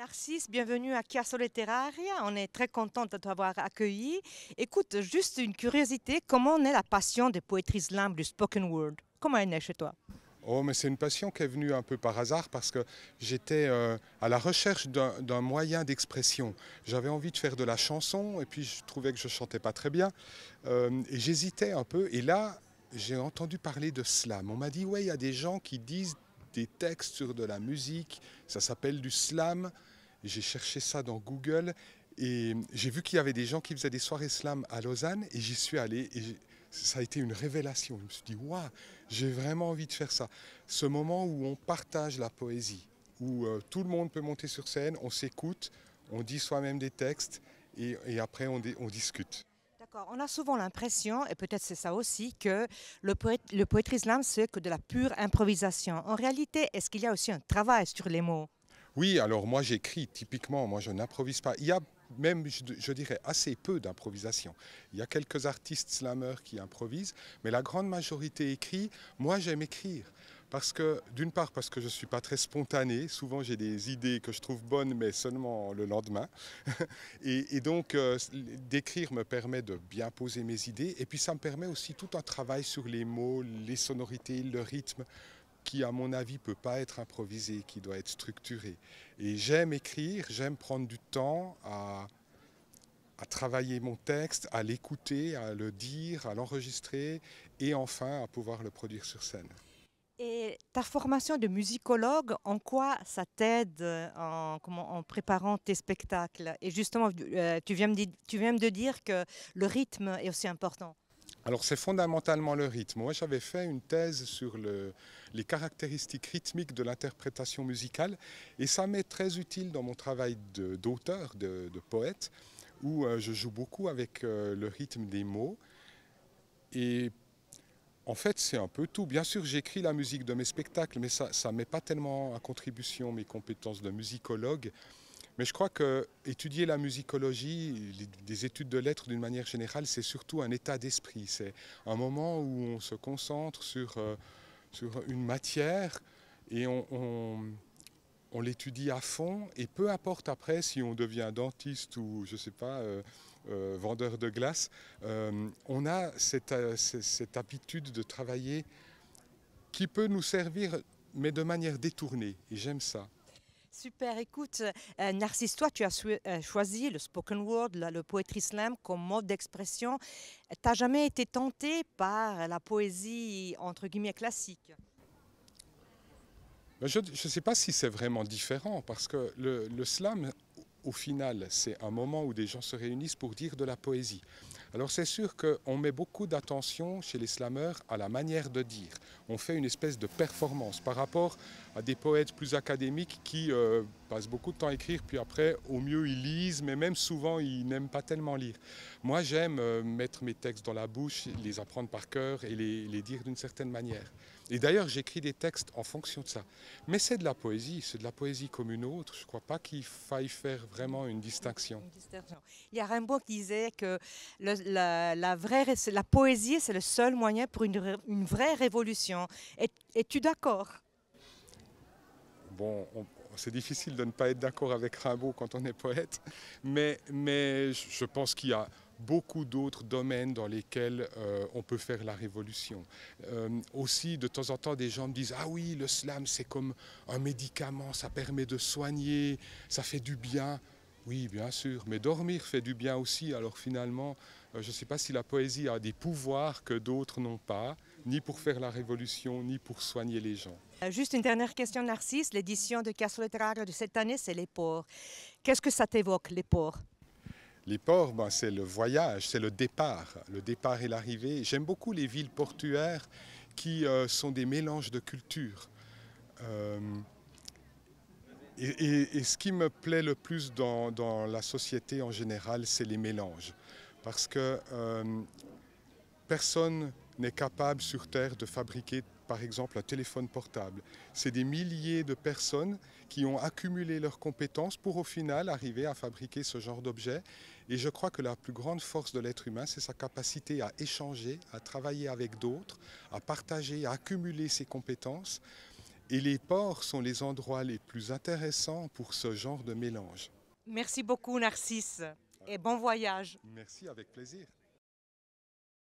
Narcisse, bienvenue à Chiasso Letteraria. On est très content de t'avoir accueilli. Écoute, juste une curiosité, comment naît la passion des poétries slam du spoken word? Comment elle naît chez toi? Oh, mais c'est une passion qui est venue un peu par hasard parce que j'étais à la recherche d'un moyen d'expression. J'avais envie de faire de la chanson et puis je trouvais que je chantais pas très bien et j'hésitais un peu. Et là, j'ai entendu parler de slam. On m'a dit, ouais, il y a des gens qui disent des textes sur de la musique, ça s'appelle du slam. J'ai cherché ça dans Google et j'ai vu qu'il y avait des gens qui faisaient des soirées slam à Lausanne et j'y suis allé et ça a été une révélation. Je me suis dit, waouh, j'ai vraiment envie de faire ça. Ce moment où on partage la poésie, où tout le monde peut monter sur scène, on s'écoute, on dit soi-même des textes et après on discute. D'accord, on a souvent l'impression, et peut-être c'est ça aussi, que le poétrie slam, c'est que de la pure improvisation. En réalité, est-ce qu'il y a aussi un travail sur les mots? Oui, alors moi j'écris typiquement, moi je n'improvise pas. Il y a même, je dirais, assez peu d'improvisation. Il y a quelques artistes slameurs qui improvisent, mais la grande majorité écrit. Moi j'aime écrire. Parce que, d'une part, parce que je ne suis pas très spontané. Souvent j'ai des idées que je trouve bonnes, mais seulement le lendemain. Et donc d'écrire me permet de bien poser mes idées. Et puis ça me permet aussi tout un travail sur les mots, les sonorités, le rythme qui, à mon avis, ne peut pas être improvisé, qui doit être structuré. Et j'aime écrire, j'aime prendre du temps à travailler mon texte, à l'écouter, à le dire, à l'enregistrer et enfin à pouvoir le produire sur scène. Et ta formation de musicologue, en quoi ça t'aide en préparant tes spectacles? Et justement, tu viens de dire que le rythme est aussi important. Alors c'est fondamentalement le rythme. Moi j'avais fait une thèse sur les caractéristiques rythmiques de l'interprétation musicale et ça m'est très utile dans mon travail d'auteur, de poète, où je joue beaucoup avec le rythme des mots. Et en fait, c'est un peu tout. Bien sûr, j'écris la musique de mes spectacles, mais ça ne met pas tellement à contribution mes compétences de musicologue. Mais je crois que étudier la musicologie, des études de lettres d'une manière générale, c'est surtout un état d'esprit. C'est un moment où on se concentre sur une matière et on l'étudie à fond. Et peu importe après si on devient dentiste ou, je ne sais pas, vendeur de glace, on a cette habitude de travailler qui peut nous servir, mais de manière détournée. Et j'aime ça. Super, écoute, Narcisse, toi, tu as choisi le spoken word, le poetry slam comme mode d'expression. T'as jamais été tenté par la poésie, entre guillemets, classique? Je ne sais pas si c'est vraiment différent, parce que le slam, au final, c'est un moment où des gens se réunissent pour dire de la poésie. Alors c'est sûr qu'on met beaucoup d'attention chez les slameurs à la manière de dire. On fait une espèce de performance par rapport à des poètes plus académiques qui passent beaucoup de temps à écrire, puis après, au mieux, ils lisent, mais même souvent, ils n'aiment pas tellement lire. Moi, j'aime mettre mes textes dans la bouche, les apprendre par cœur et les dire d'une certaine manière. Et d'ailleurs, j'écris des textes en fonction de ça. Mais c'est de la poésie comme une autre. Je ne crois pas qu'il faille faire vraiment une distinction. Une distinction. Il y a Rimbaud qui disait que la poésie, c'est le seul moyen pour une vraie révolution. Es-tu d'accord? Bon, c'est difficile de ne pas être d'accord avec Rimbaud quand on est poète, mais je pense qu'il y a beaucoup d'autres domaines dans lesquels on peut faire la révolution. Aussi, de temps en temps, des gens me disent « Ah oui, le slam, c'est comme un médicament, ça permet de soigner, ça fait du bien ». Oui, bien sûr, mais dormir fait du bien aussi. Alors finalement, je ne sais pas si la poésie a des pouvoirs que d'autres n'ont pas, ni pour faire la révolution, ni pour soigner les gens. Juste une dernière question, Narcisse. L'édition de Chiasso Letterario de cette année, c'est les ports. Qu'est-ce que ça t'évoque, les ports? Les ports, ben, c'est le voyage, c'est le départ et l'arrivée. J'aime beaucoup les villes portuaires qui sont des mélanges de cultures. Euh, et ce qui me plaît le plus dans la société en général, c'est les mélanges. Parce que personne n'est capable sur Terre de fabriquer, par exemple, un téléphone portable. C'est des milliers de personnes qui ont accumulé leurs compétences pour au final arriver à fabriquer ce genre d'objet. Et je crois que la plus grande force de l'être humain, c'est sa capacité à échanger, à travailler avec d'autres, à partager, à accumuler ses compétences. Et les ports sont les endroits les plus intéressants pour ce genre de mélange. Merci beaucoup, Narcisse, et bon voyage. Merci, avec plaisir.